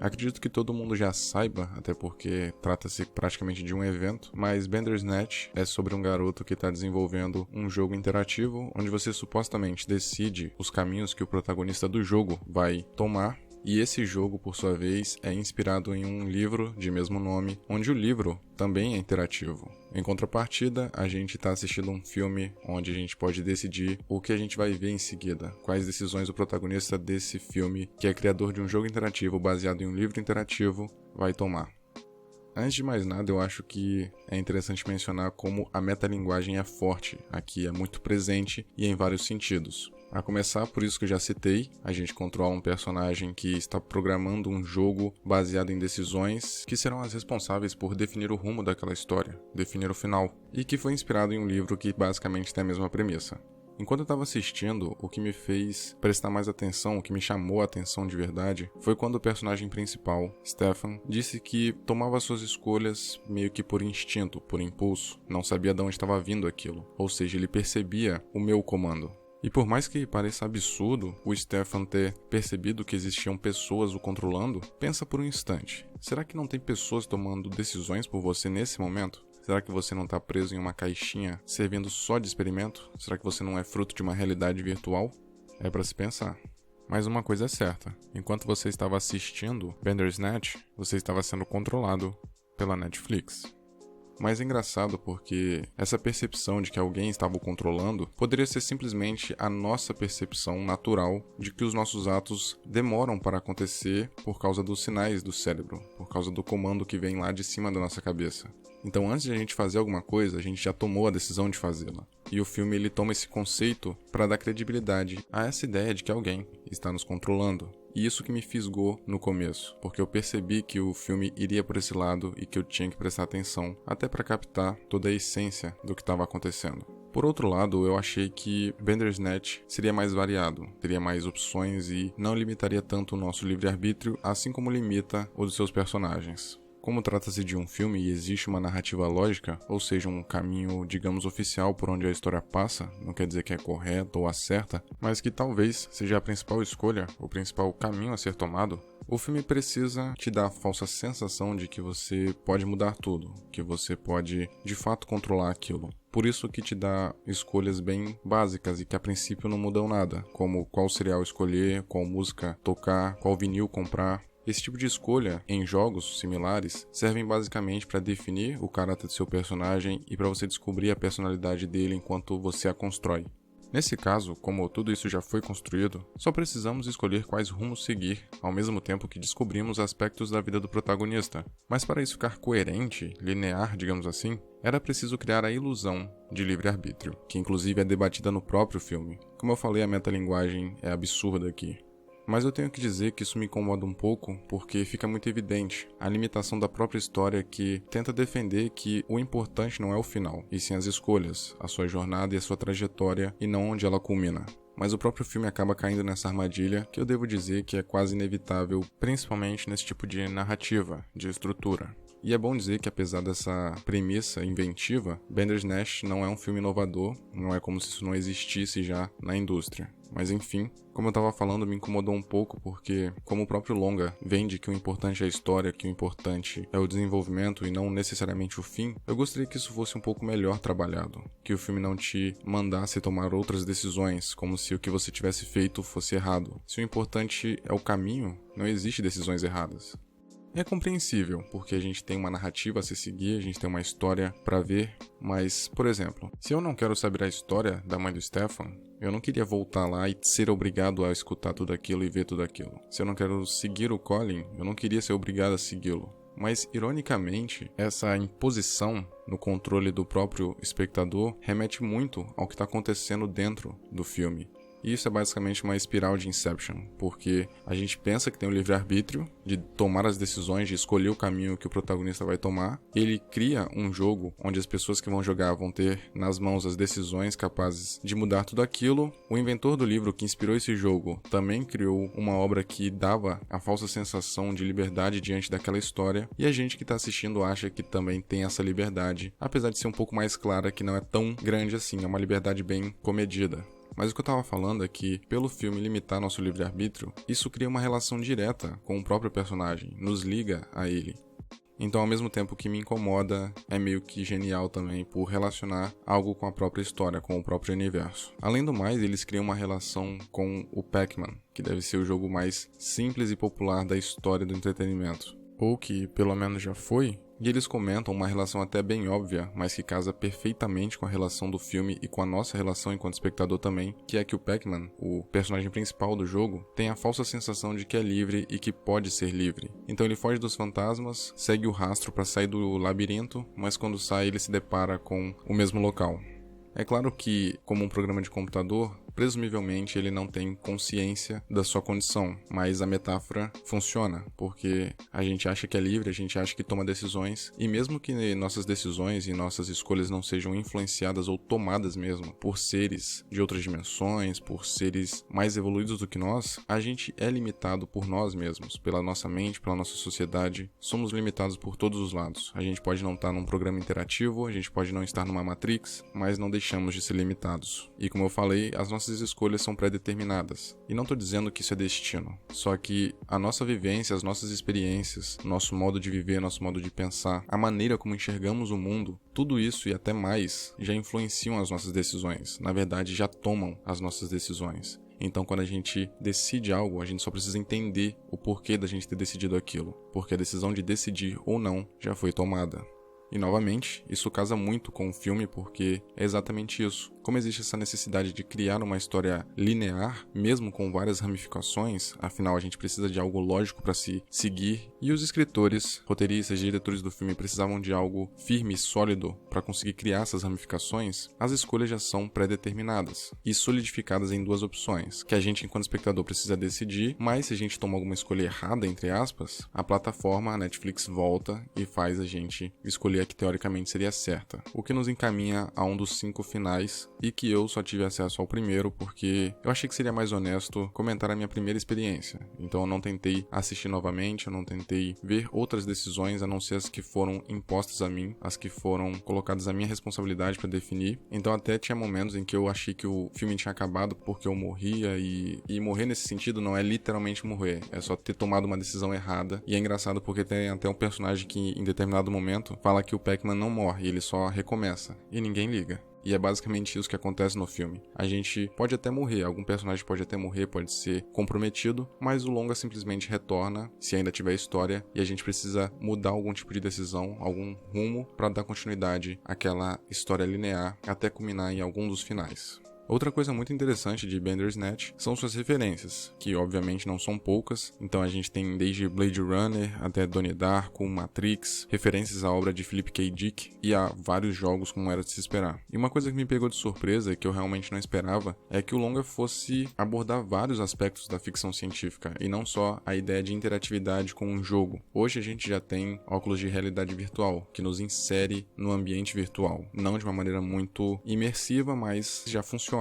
Acredito que todo mundo já saiba, até porque trata-se praticamente de um evento, mas Bandersnatch é sobre um garoto que está desenvolvendo um jogo interativo onde você supostamente decide os caminhos que o protagonista do jogo vai tomar. E esse jogo, por sua vez, é inspirado em um livro de mesmo nome, onde o livro também é interativo. Em contrapartida, a gente está assistindo um filme onde a gente pode decidir o que a gente vai ver em seguida, quais decisões o protagonista desse filme, que é criador de um jogo interativo baseado em um livro interativo, vai tomar. Antes de mais nada, eu acho que é interessante mencionar como a metalinguagem é forte, aqui é muito presente e em vários sentidos. A começar por isso que eu já citei, a gente controla um personagem que está programando um jogo baseado em decisões que serão as responsáveis por definir o rumo daquela história, definir o final, e que foi inspirado em um livro que basicamente tem a mesma premissa. Enquanto eu estava assistindo, o que me fez prestar mais atenção, o que me chamou a atenção de verdade, foi quando o personagem principal, Stefan, disse que tomava suas escolhas meio que por instinto, por impulso, não sabia de onde estava vindo aquilo, ou seja, ele percebia o meu comando. E por mais que pareça absurdo o Stefan ter percebido que existiam pessoas o controlando, pensa por um instante, será que não tem pessoas tomando decisões por você nesse momento? Será que você não está preso em uma caixinha servindo só de experimento? Será que você não é fruto de uma realidade virtual? É para se pensar. Mas uma coisa é certa, enquanto você estava assistindo Bandersnatch, você estava sendo controlado pela Netflix. Mas é engraçado porque essa percepção de que alguém estava o controlando poderia ser simplesmente a nossa percepção natural de que os nossos atos demoram para acontecer por causa dos sinais do cérebro, por causa do comando que vem lá de cima da nossa cabeça. Então antes de a gente fazer alguma coisa, a gente já tomou a decisão de fazê-la. E o filme ele toma esse conceito para dar credibilidade a essa ideia de que alguém está nos controlando. E isso que me fisgou no começo, porque eu percebi que o filme iria por esse lado e que eu tinha que prestar atenção, até para captar toda a essência do que estava acontecendo. Por outro lado, eu achei que Bandersnatch seria mais variado, teria mais opções e não limitaria tanto o nosso livre-arbítrio, assim como limita o dos seus personagens. Como trata-se de um filme e existe uma narrativa lógica, ou seja, um caminho, digamos, oficial por onde a história passa, não quer dizer que é correta ou acerta, mas que talvez seja a principal escolha, o principal caminho a ser tomado, o filme precisa te dar a falsa sensação de que você pode mudar tudo, que você pode, de fato, controlar aquilo. Por isso que te dá escolhas bem básicas e que a princípio não mudam nada, como qual cereal escolher, qual música tocar, qual vinil comprar. Esse tipo de escolha em jogos similares servem basicamente para definir o caráter do seu personagem e para você descobrir a personalidade dele enquanto você a constrói. Nesse caso, como tudo isso já foi construído, só precisamos escolher quais rumos seguir, ao mesmo tempo que descobrimos aspectos da vida do protagonista. Mas para isso ficar coerente, linear, digamos assim, era preciso criar a ilusão de livre-arbítrio, que inclusive é debatida no próprio filme. Como eu falei, a metalinguagem é absurda aqui. Mas eu tenho que dizer que isso me incomoda um pouco porque fica muito evidente a limitação da própria história que tenta defender que o importante não é o final, e sim as escolhas, a sua jornada e a sua trajetória, e não onde ela culmina. Mas o próprio filme acaba caindo nessa armadilha que eu devo dizer que é quase inevitável, principalmente nesse tipo de narrativa, de estrutura. E é bom dizer que apesar dessa premissa inventiva, Bandersnatch não é um filme inovador, não é como se isso não existisse já na indústria. Mas enfim, como eu estava falando, me incomodou um pouco porque, como o próprio longa vende que o importante é a história, que o importante é o desenvolvimento e não necessariamente o fim, eu gostaria que isso fosse um pouco melhor trabalhado, que o filme não te mandasse tomar outras decisões, como se o que você tivesse feito fosse errado. Se o importante é o caminho, não existe decisões erradas. É compreensível, porque a gente tem uma narrativa a se seguir, a gente tem uma história pra ver, mas, por exemplo, se eu não quero saber a história da mãe do Stefan, eu não queria voltar lá e ser obrigado a escutar tudo aquilo e ver tudo aquilo. Se eu não quero seguir o Colin, eu não queria ser obrigado a segui-lo. Mas, ironicamente, essa imposição no controle do próprio espectador remete muito ao que está acontecendo dentro do filme. E isso é basicamente uma espiral de Inception, porque a gente pensa que tem o livre-arbítrio de tomar as decisões, de escolher o caminho que o protagonista vai tomar. Ele cria um jogo onde as pessoas que vão jogar vão ter nas mãos as decisões capazes de mudar tudo aquilo. O inventor do livro que inspirou esse jogo também criou uma obra que dava a falsa sensação de liberdade diante daquela história, e a gente que está assistindo acha que também tem essa liberdade, apesar de ser um pouco mais clara que não é tão grande assim, é uma liberdade bem comedida. Mas o que eu tava falando é que, pelo filme limitar nosso livre-arbítrio, isso cria uma relação direta com o próprio personagem, nos liga a ele. Então, ao mesmo tempo que me incomoda, é meio que genial também por relacionar algo com a própria história, com o próprio universo. Além do mais, eles criam uma relação com o Pac-Man, que deve ser o jogo mais simples e popular da história do entretenimento. Ou que, pelo menos já foi, e eles comentam uma relação até bem óbvia, mas que casa perfeitamente com a relação do filme e com a nossa relação enquanto espectador também, que é que o Pac-Man, o personagem principal do jogo, tem a falsa sensação de que é livre e que pode ser livre. Então ele foge dos fantasmas, segue o rastro para sair do labirinto, mas quando sai ele se depara com o mesmo local. É claro que, como um programa de computador, presumivelmente ele não tem consciência da sua condição, mas a metáfora funciona, porque a gente acha que é livre, a gente acha que toma decisões, e mesmo que nossas decisões e nossas escolhas não sejam influenciadas ou tomadas mesmo por seres de outras dimensões, por seres mais evoluídos do que nós, a gente é limitado por nós mesmos, pela nossa mente, pela nossa sociedade, somos limitados por todos os lados. A gente pode não estar num programa interativo, a gente pode não estar numa Matrix, mas não deixamos de ser limitados. E como eu falei, as nossas escolhas são pré-determinadas. E não estou dizendo que isso é destino, só que a nossa vivência, as nossas experiências, nosso modo de viver, nosso modo de pensar, a maneira como enxergamos o mundo, tudo isso e até mais já influenciam as nossas decisões. Na verdade, já tomam as nossas decisões. Então, quando a gente decide algo, a gente só precisa entender o porquê da gente ter decidido aquilo, porque a decisão de decidir ou não já foi tomada. E novamente, isso casa muito com o filme porque é exatamente isso. Como existe essa necessidade de criar uma história linear, mesmo com várias ramificações, afinal a gente precisa de algo lógico para se seguir, e os escritores, roteiristas e diretores do filme precisavam de algo firme e sólido para conseguir criar essas ramificações, as escolhas já são pré-determinadas e solidificadas em duas opções, que a gente enquanto espectador precisa decidir, mas se a gente toma alguma escolha errada, entre aspas, a plataforma, a Netflix volta e faz a gente escolher a que teoricamente seria certa, o que nos encaminha a um dos 5 finais e que eu só tive acesso ao primeiro porque eu achei que seria mais honesto comentar a minha primeira experiência. Então eu não tentei assistir novamente, eu não tentei ver outras decisões a não ser as que foram impostas a mim, as que foram colocadas à minha responsabilidade para definir. Então até tinha momentos em que eu achei que o filme tinha acabado porque eu morria e morrer nesse sentido não é literalmente morrer, é só ter tomado uma decisão errada. E é engraçado porque tem até um personagem que em determinado momento fala que o Pac-Man não morre, ele só recomeça e ninguém liga. E é basicamente isso que acontece no filme. A gente pode até morrer, algum personagem pode até morrer, pode ser comprometido, mas o longa simplesmente retorna, se ainda tiver história, e a gente precisa mudar algum tipo de decisão, algum rumo, para dar continuidade àquela história linear, até culminar em algum dos finais. Outra coisa muito interessante de Bandersnatch são suas referências, que obviamente não são poucas, então a gente tem desde Blade Runner até Donnie Darko, Matrix, referências à obra de Philip K. Dick e a vários jogos como era de se esperar. E uma coisa que me pegou de surpresa, que eu realmente não esperava, é que o longa fosse abordar vários aspectos da ficção científica, e não só a ideia de interatividade com um jogo. Hoje a gente já tem óculos de realidade virtual, que nos insere no ambiente virtual, não de uma maneira muito imersiva, mas já funciona.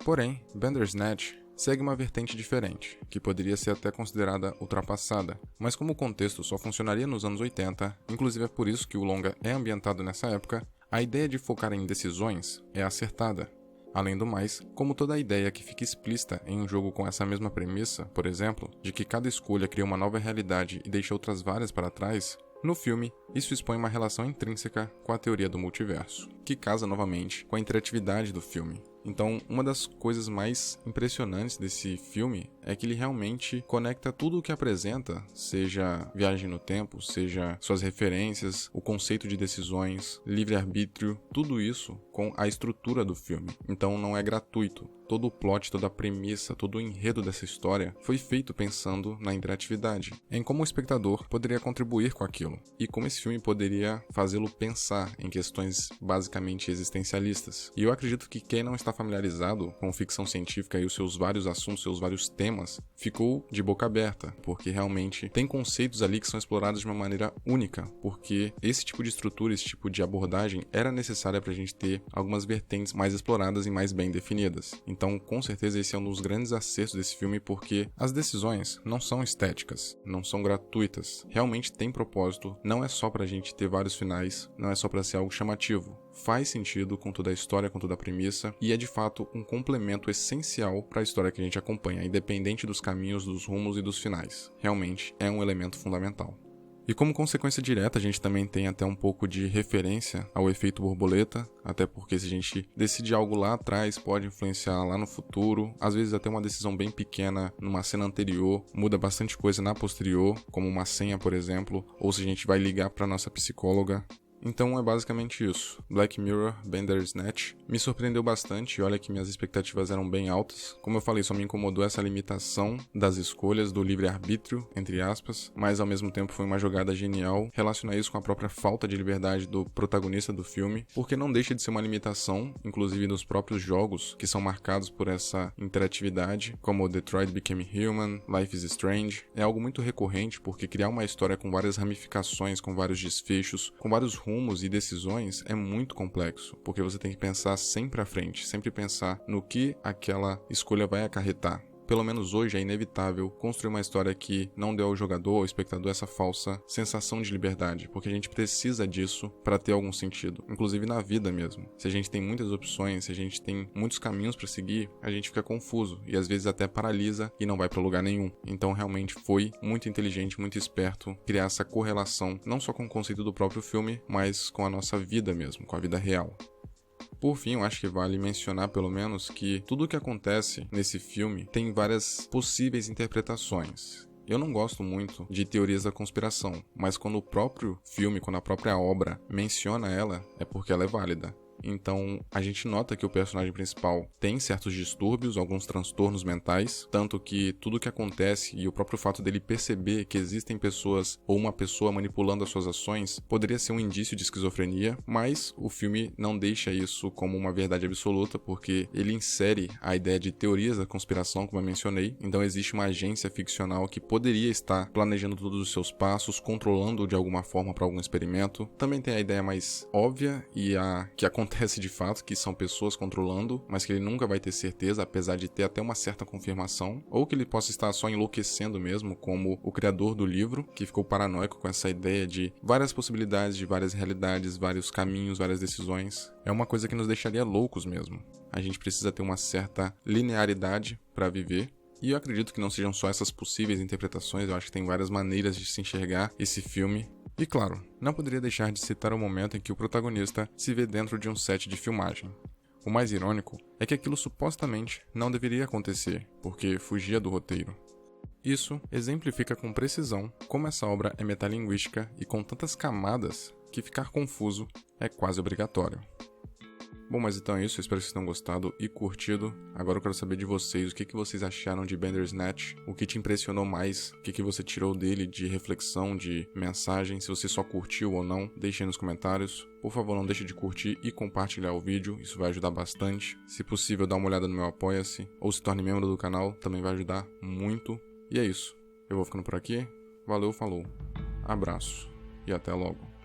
Porém, Bandersnatch segue uma vertente diferente, que poderia ser até considerada ultrapassada, mas como o contexto só funcionaria nos anos 80, inclusive é por isso que o longa é ambientado nessa época, a ideia de focar em decisões é acertada. Além do mais, como toda ideia que fica explícita em um jogo com essa mesma premissa, por exemplo, de que cada escolha cria uma nova realidade e deixa outras várias para trás, no filme, isso expõe uma relação intrínseca com a teoria do multiverso, que casa novamente com a interatividade do filme. Então, uma das coisas mais impressionantes desse filme é que ele realmente conecta tudo o que apresenta, seja viagem no tempo, seja suas referências, o conceito de decisões, livre-arbítrio, tudo isso com a estrutura do filme. Então não é gratuito. Todo o plot, toda a premissa, todo o enredo dessa história foi feito pensando na interatividade, em como o espectador poderia contribuir com aquilo, e como esse filme poderia fazê-lo pensar em questões basicamente existencialistas. E eu acredito que quem não está familiarizado com ficção científica e os seus vários assuntos, seus vários temas, ficou de boca aberta, porque realmente tem conceitos ali que são explorados de uma maneira única, porque esse tipo de estrutura, esse tipo de abordagem era necessária para a gente ter algumas vertentes mais exploradas e mais bem definidas. Então, com certeza, esse é um dos grandes acertos desse filme, porque as decisões não são estéticas, não são gratuitas, realmente tem propósito, não é só pra gente ter vários finais, não é só pra ser algo chamativo. faz sentido com toda a história, com toda a premissa, e é de fato um complemento essencial para a história que a gente acompanha, independente dos caminhos, dos rumos e dos finais. Realmente é um elemento fundamental. E como consequência direta, a gente também tem até um pouco de referência ao efeito borboleta, até porque se a gente decide algo lá atrás, pode influenciar lá no futuro. Às vezes até uma decisão bem pequena numa cena anterior muda bastante coisa na posterior, como uma senha, por exemplo, ou se a gente vai ligar para nossa psicóloga. Então é basicamente isso. Black Mirror Bandersnatch me surpreendeu bastante e olha que minhas expectativas eram bem altas. Como eu falei, só me incomodou essa limitação das escolhas, do livre-arbítrio, entre aspas, mas ao mesmo tempo foi uma jogada genial relacionar isso com a própria falta de liberdade do protagonista do filme, porque não deixa de ser uma limitação, inclusive nos próprios jogos, que são marcados por essa interatividade, como Detroit Become Human, Life is Strange. É algo muito recorrente, porque criar uma história com várias ramificações, com vários desfechos, com vários rumos e decisões é muito complexo, porque você tem que pensar sempre à frente, sempre pensar no que aquela escolha vai acarretar. Pelo menos hoje é inevitável construir uma história que não dê ao jogador ou ao espectador essa falsa sensação de liberdade, porque a gente precisa disso para ter algum sentido, inclusive na vida mesmo. Se a gente tem muitas opções, se a gente tem muitos caminhos para seguir, a gente fica confuso e às vezes até paralisa e não vai para lugar nenhum. Então realmente foi muito inteligente, muito esperto criar essa correlação, não só com o conceito do próprio filme, mas com a nossa vida mesmo, com a vida real. Por fim, eu acho que vale mencionar pelo menos que tudo o que acontece nesse filme tem várias possíveis interpretações. Eu não gosto muito de teorias da conspiração, mas quando o próprio filme, quando a própria obra menciona ela, é porque ela é válida. Então, a gente nota que o personagem principal tem certos distúrbios, alguns transtornos mentais, tanto que tudo que acontece e o próprio fato dele perceber que existem pessoas ou uma pessoa manipulando as suas ações poderia ser um indício de esquizofrenia, mas o filme não deixa isso como uma verdade absoluta, porque ele insere a ideia de teorias da conspiração, como eu mencionei. Então existe uma agência ficcional que poderia estar planejando todos os seus passos, controlando de alguma forma para algum experimento. Também tem a ideia mais óbvia e a que acontece de fato, que são pessoas controlando, mas que ele nunca vai ter certeza, apesar de ter até uma certa confirmação, ou que ele possa estar só enlouquecendo mesmo, como o criador do livro, que ficou paranoico com essa ideia de várias possibilidades, de várias realidades, vários caminhos, várias decisões. É uma coisa que nos deixaria loucos mesmo. A gente precisa ter uma certa linearidade para viver. E eu acredito que não sejam só essas possíveis interpretações, eu acho que tem várias maneiras de se enxergar esse filme. E claro, não poderia deixar de citar o momento em que o protagonista se vê dentro de um set de filmagem. O mais irônico é que aquilo supostamente não deveria acontecer, porque fugia do roteiro. Isso exemplifica com precisão como essa obra é metalinguística e com tantas camadas que ficar confuso é quase obrigatório. Bom, mas então é isso, eu espero que vocês tenham gostado e curtido. Agora eu quero saber de vocês, o que vocês acharam de Bandersnatch, o que te impressionou mais, o que você tirou dele de reflexão, de mensagem, se você só curtiu ou não, deixe aí nos comentários. Por favor, não deixe de curtir e compartilhar o vídeo, isso vai ajudar bastante. Se possível, dá uma olhada no meu Apoia-se ou se torne membro do canal, também vai ajudar muito. E é isso, eu vou ficando por aqui, valeu, falou, abraço e até logo.